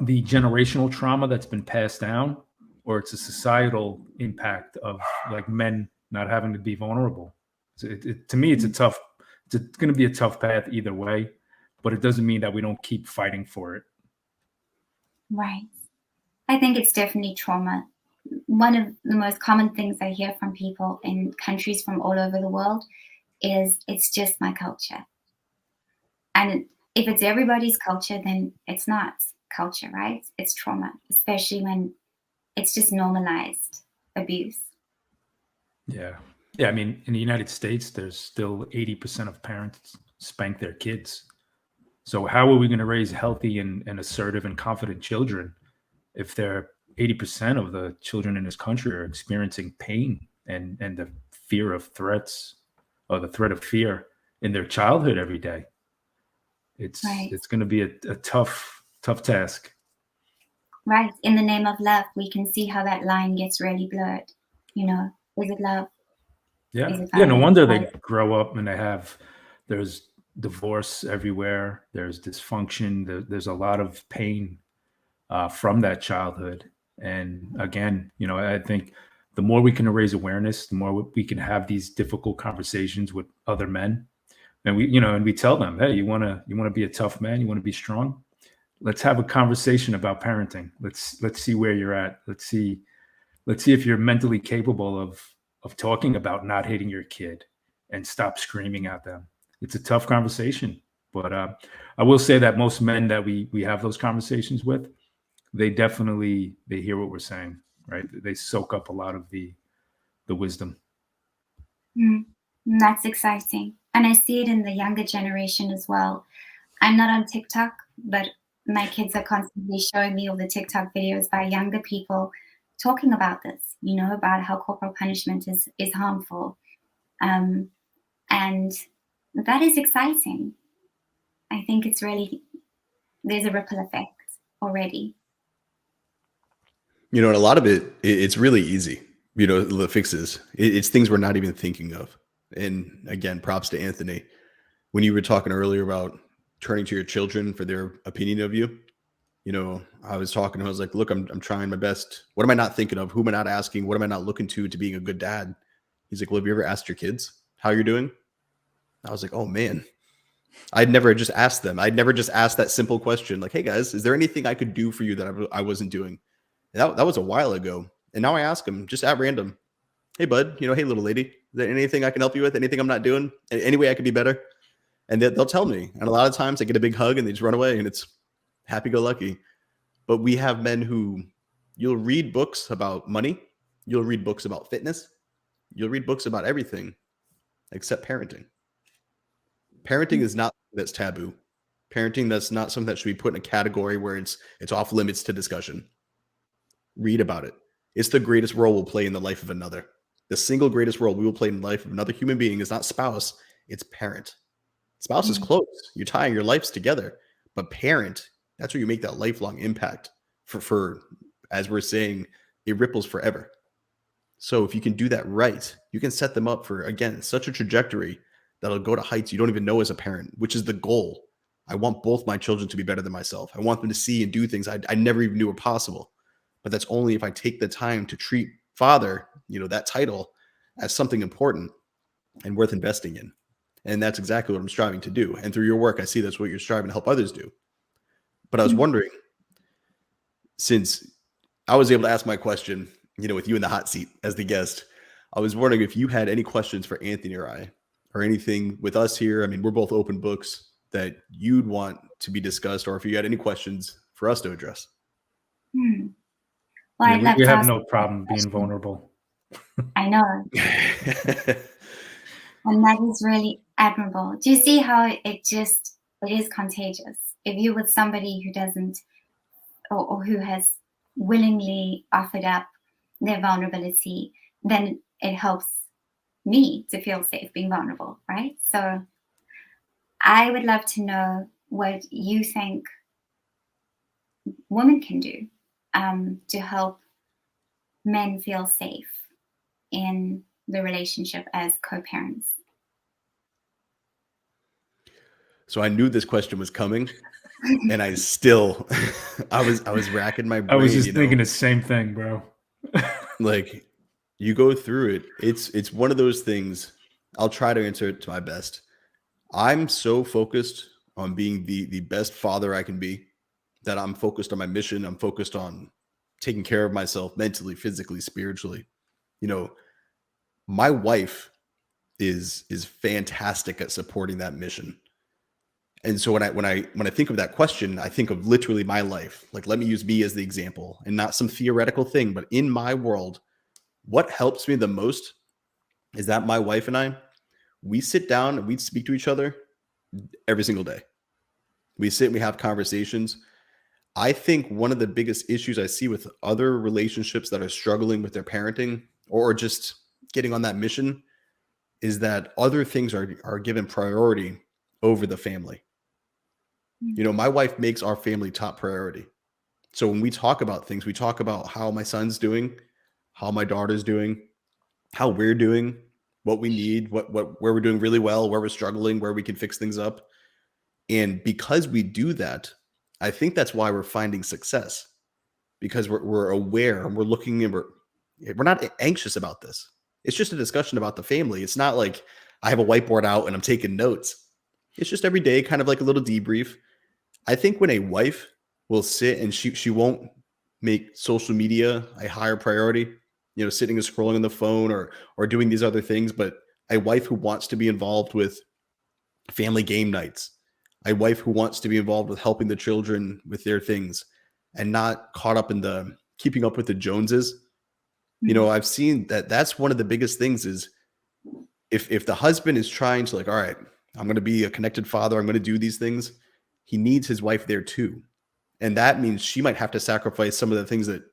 the generational trauma that's been passed down, or it's a societal impact of like men not having to be vulnerable. So to me, it's going to be a tough path either way, but it doesn't mean that we don't keep fighting for it. Right. I think it's definitely trauma. One of the most common things I hear from people in countries from all over the world is, it's just my culture. And if it's everybody's culture, then it's not culture, right? It's trauma, especially when it's just normalized abuse. Yeah. Yeah. I mean, in the United States, there's still 80% of parents spank their kids. So how are we going to raise healthy and assertive and confident children if they're 80% of the children in this country are experiencing pain and the fear of threats, or the threat of fear in their childhood every day? It's going to be a tough task. Right. In the name of love, we can see how that line gets really blurred. Is it love? Yeah. Is it Yeah. No violence? wonder they grow up and there's divorce everywhere. There's dysfunction. There's a lot of pain from that childhood. And again, I think the more we can raise awareness, the more we can have these difficult conversations with other men. And we tell them, hey, you want to be a tough man, you want to be strong. Let's have a conversation about parenting. Let's see where you're at. Let's see if you're mentally capable of talking about not hating your kid and stop screaming at them. It's a tough conversation, but I will say that most men that we have those conversations with, they hear what we're saying, right? They soak up a lot of the wisdom. That's exciting. And I see it in the younger generation as well. I'm not on TikTok, but my kids are constantly showing me all the TikTok videos by younger people talking about this, about how corporal punishment is harmful. And that is exciting. I think it's really there's a ripple effect already. You know, and a lot of it's really easy. You know, the fixes. It's things we're not even thinking of. And again, props to Anthony. When you were talking earlier about turning to your children for their opinion of you, you know, I was talking to him, I was like, look, I'm trying my best. What am I not thinking of? Who am I not asking? What am I not looking to being a good dad? He's like, well, have you ever asked your kids how you're doing? I was like, oh man, I'd never just asked them. I'd never just asked that simple question, like, hey guys, is there anything I could do for you that I wasn't doing? And that was a while ago. And now I ask them just at random, hey bud, you know, hey little lady, is there anything I can help you with? Anything I'm not doing? Any way I could be better? And they'll tell me. And a lot of times I get a big hug and they just run away and it's happy-go-lucky. But we have men who, you'll read books about money, you'll read books about fitness, you'll read books about everything except parenting. Parenting is not that's taboo. Parenting, that's not something that should be put in a category where it's off limits to discussion. Read about it. It's the greatest role we'll play in the life of another. The single greatest role we will play in the life of another human being is not spouse, it's parent. Spouse is close. You're tying your lives together. But parent, that's where you make that lifelong impact for as we're saying, it ripples forever. So if you can do that right, you can set them up for, again, such a trajectory that'll go to heights you don't even know as a parent, which is the goal. I want both my children to be better than myself. I want them to see and do things I never even knew were possible. But that's only if I take the time to treat father, you know, that title as something important and worth investing in. And that's exactly what I'm striving to do. And through your work, I see that's what you're striving to help others do. But I was wondering, since I was able to ask my question, you know, with you in the hot seat as the guest, I was wondering if you had any questions for Anthony or I, or anything with us here. I mean, we're both open books that you'd want to be discussed, or if you had any questions for us to address. Well, Yeah, I'd love we to have ask no a problem being question. vulnerable. I know. And that is really admirable. Do you see how it is contagious? If you're with somebody who doesn't, or who has willingly offered up their vulnerability, then it helps me to feel safe being vulnerable, right? So I would love to know what you think women can do to help men feel safe in the relationship as co-parents. So I knew this question was coming, and I still, I was racking my brain. I was just you know? thinking the same thing, bro. Like, you go through it. It's one of those things. I'll try to answer it to my best. I'm so focused on being the best father I can be that I'm focused on my mission. I'm focused on taking care of myself mentally, physically, spiritually. You know, my wife is fantastic at supporting that mission. And so when I think of that question, I think of literally my life. Like, let me use me as the example and not some theoretical thing, but in my world, what helps me the most is that my wife and I, we sit down and we speak to each other every single day. We sit and we have conversations. I think one of the biggest issues I see with other relationships that are struggling with their parenting or just getting on that mission is that other things are given priority over the family. You know, my wife makes our family top priority. So when we talk about things, we talk about how my son's doing, how my daughter's doing, how we're doing, what we need, where we're doing really well, where we're struggling, where we can fix things up. And because we do that, I think that's why we're finding success, because we're aware and we're looking and we're not anxious about this. It's just a discussion about the family. It's not like I have a whiteboard out and I'm taking notes. It's just every day, kind of like a little debrief. I think when a wife will sit and she won't make social media a higher priority, you know, sitting and scrolling on the phone or doing these other things, but a wife who wants to be involved with family game nights, a wife who wants to be involved with helping the children with their things and not caught up in the keeping up with the Joneses. You know, I've seen that that's one of the biggest things is if the husband is trying to like, all right, I'm going to be a connected father, I'm going to do these things, he needs his wife there too. And that means she might have to sacrifice some of the things that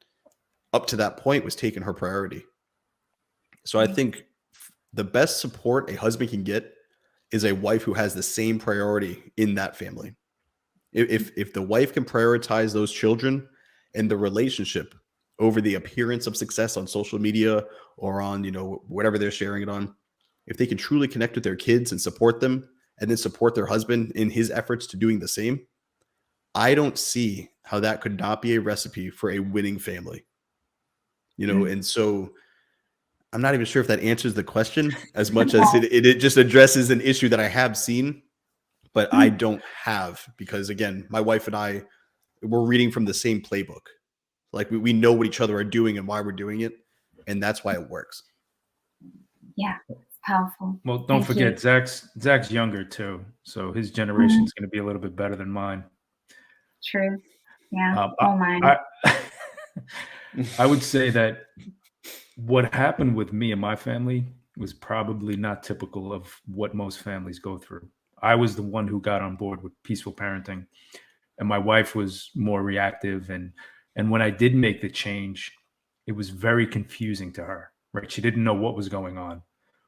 up to that point was taking her priority. So I think the best support a husband can get is a wife who has the same priority in that family. If the wife can prioritize those children and the relationship over the appearance of success on social media or on, whatever they're sharing it on, if they can truly connect with their kids and support them and then support their husband in his efforts to doing the same, I don't see how that could not be a recipe for a winning family. And so I'm not even sure if that answers the question as much as it just addresses an issue that I have seen, but I don't have, because again, my wife and I, we're reading from the same playbook. Like we know what each other are doing and why we're doing it. And that's why it works. Yeah, it's powerful. Well, don't forget, Zach's younger too, so his generation is going to be a little bit better than mine. True. Yeah. Mine. I would say that what happened with me and my family was probably not typical of what most families go through. I was the one who got on board with peaceful parenting, and my wife was more reactive. And when I did make the change, it was very confusing to her, right? She didn't know what was going on.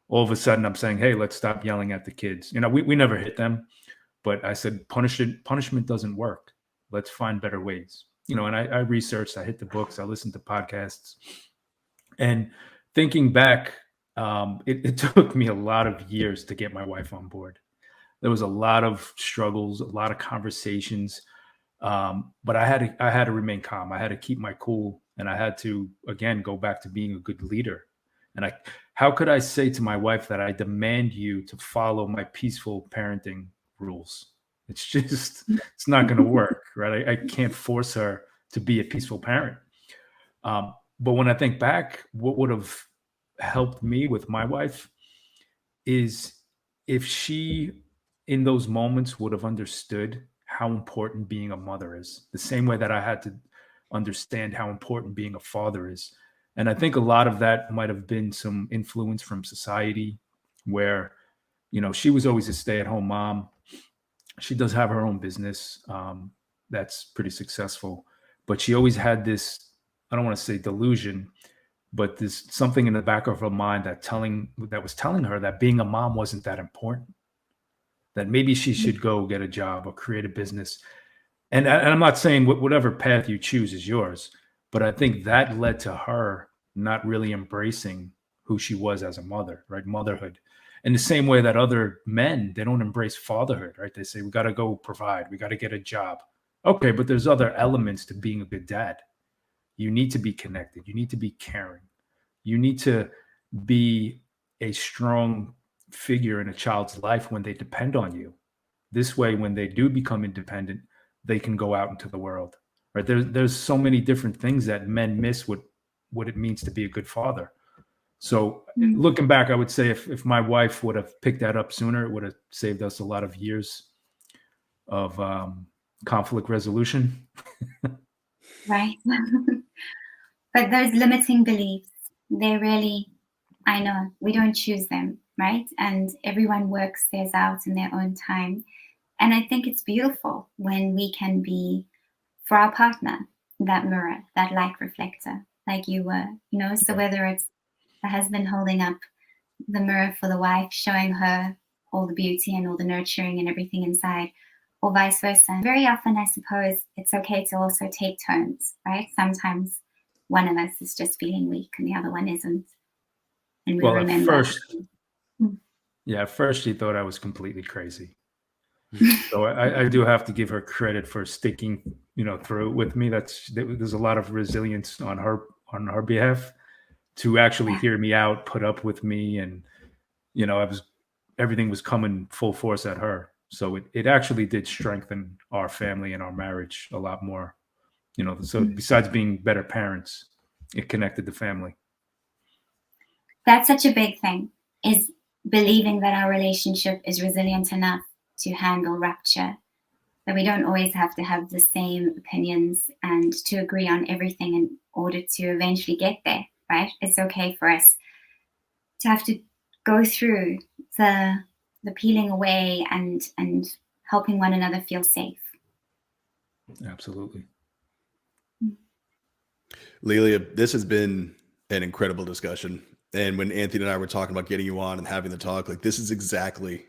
All of a sudden, I'm saying, hey, let's stop yelling at the kids. We never hit them, but I said, punishment doesn't work. Let's find better ways. And I researched, I hit the books, I listened to podcasts. And thinking back, it took me a lot of years to get my wife on board. There was a lot of struggles, a lot of conversations, but I had to remain calm. I had to keep my cool, and I had to, again, go back to being a good leader. And how could I say to my wife that I demand you to follow my peaceful parenting rules? It's not going to work, right? I can't force her to be a peaceful parent. But when I think back, what would have helped me with my wife is if she, in those moments, would have understood how important being a mother is, the same way that I had to understand how important being a father is. And I think a lot of that might have been some influence from society where, she was always a stay-at-home mom. She does have her own business that's pretty successful, but she always had this, I don't want to say delusion, but this something in the back of her mind that was telling her that being a mom wasn't that important, that maybe she should go get a job or create a business. And I'm not saying whatever path you choose is yours, but I think that led to her not really embracing who she was as a mother, right? Motherhood. In the same way that other men, they don't embrace fatherhood, right? They say, we got to go provide, we got to get a job. Okay, but there's other elements to being a good dad. You need to be connected. You need to be caring. You need to be a strong figure in a child's life when they depend on you. This way, when they do become independent, they can go out into the world, right? There's so many different things that men miss what it means to be a good father. So looking back, I would say if my wife would have picked that up sooner, it would have saved us a lot of years of conflict resolution. Right. But those limiting beliefs, they really, I know, we don't choose them, right? And everyone works theirs out in their own time. And I think it's beautiful when we can be, for our partner, that mirror, that light reflector, like you were, so whether it's the husband holding up the mirror for the wife, showing her all the beauty and all the nurturing and everything inside, or vice versa. Very often, I suppose, it's okay to also take turns, right? Sometimes one of us is just feeling weak and the other one isn't. And we remember. At first she thought I was completely crazy. So I do have to give her credit for sticking, through with me. There's a lot of resilience on her behalf to actually hear me out, put up with me, and everything was coming full force at her. So it actually did strengthen our family and our marriage a lot more. So besides being better parents, it connected the family. That's such a big thing, is believing that our relationship is resilient enough to handle rupture, that we don't always have to have the same opinions and to agree on everything in order to eventually get there, right? It's okay for us to have to go through the peeling away and helping one another feel safe. Absolutely. Lelia, this has been an incredible discussion. And when Anthony and I were talking about getting you on and having the talk, this is exactly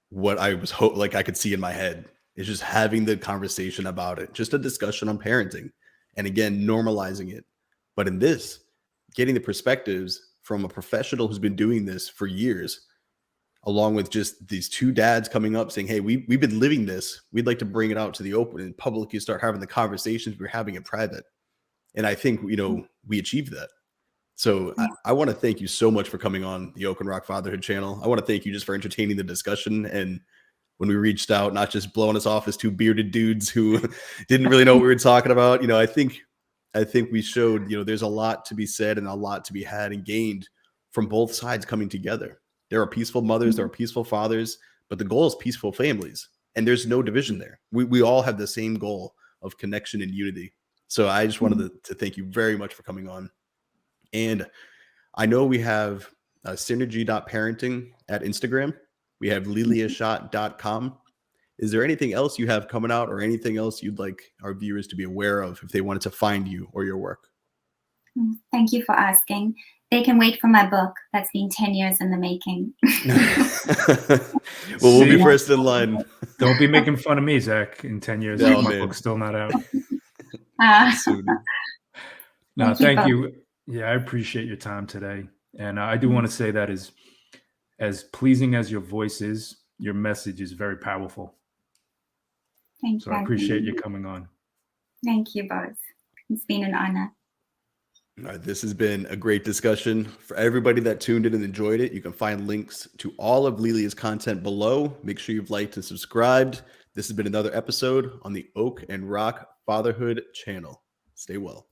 what I was I could see in my head. is just having the conversation about it, just a discussion on parenting. And again, normalizing it. But in this, getting the perspectives from a professional who's been doing this for years, along with just these two dads coming up saying, hey, we've been living this. We'd like to bring it out to the open and publicly start having the conversations we're having in private. And I think, we achieved that. So I want to thank you so much for coming on the Oak and Rock Fatherhood channel. I want to thank you just for entertaining the discussion. And when we reached out, not just blowing us off as two bearded dudes who didn't really know what we were talking about. I think we showed, there's a lot to be said and a lot to be had and gained from both sides coming together. There are peaceful mothers, there are peaceful fathers, but the goal is peaceful families. And there's no division there. We all have the same goal of connection and unity. So I just wanted to thank you very much for coming on. And I know we have synergy.parenting at Instagram. We have leliaschott.com. Is there anything else you have coming out or anything else you'd like our viewers to be aware of if they wanted to find you or your work? Thank you for asking. They can wait for my book. That's been 10 years in the making. Well, we'll be first in line. Don't be making fun of me, Zac. In 10 years, my book's still not out. Soon. No, thank you. Yeah, I appreciate your time today. And I do want to say that as pleasing as your voice is, your message is very powerful. Thank you. So I appreciate you coming on. Thank you both. It's been an honor. All right, this has been a great discussion. For everybody that tuned in and enjoyed it, you can find links to all of Lelia's content below. Make sure you've liked and subscribed. This has been another episode on the Oak and Rock Fatherhood channel. Stay well.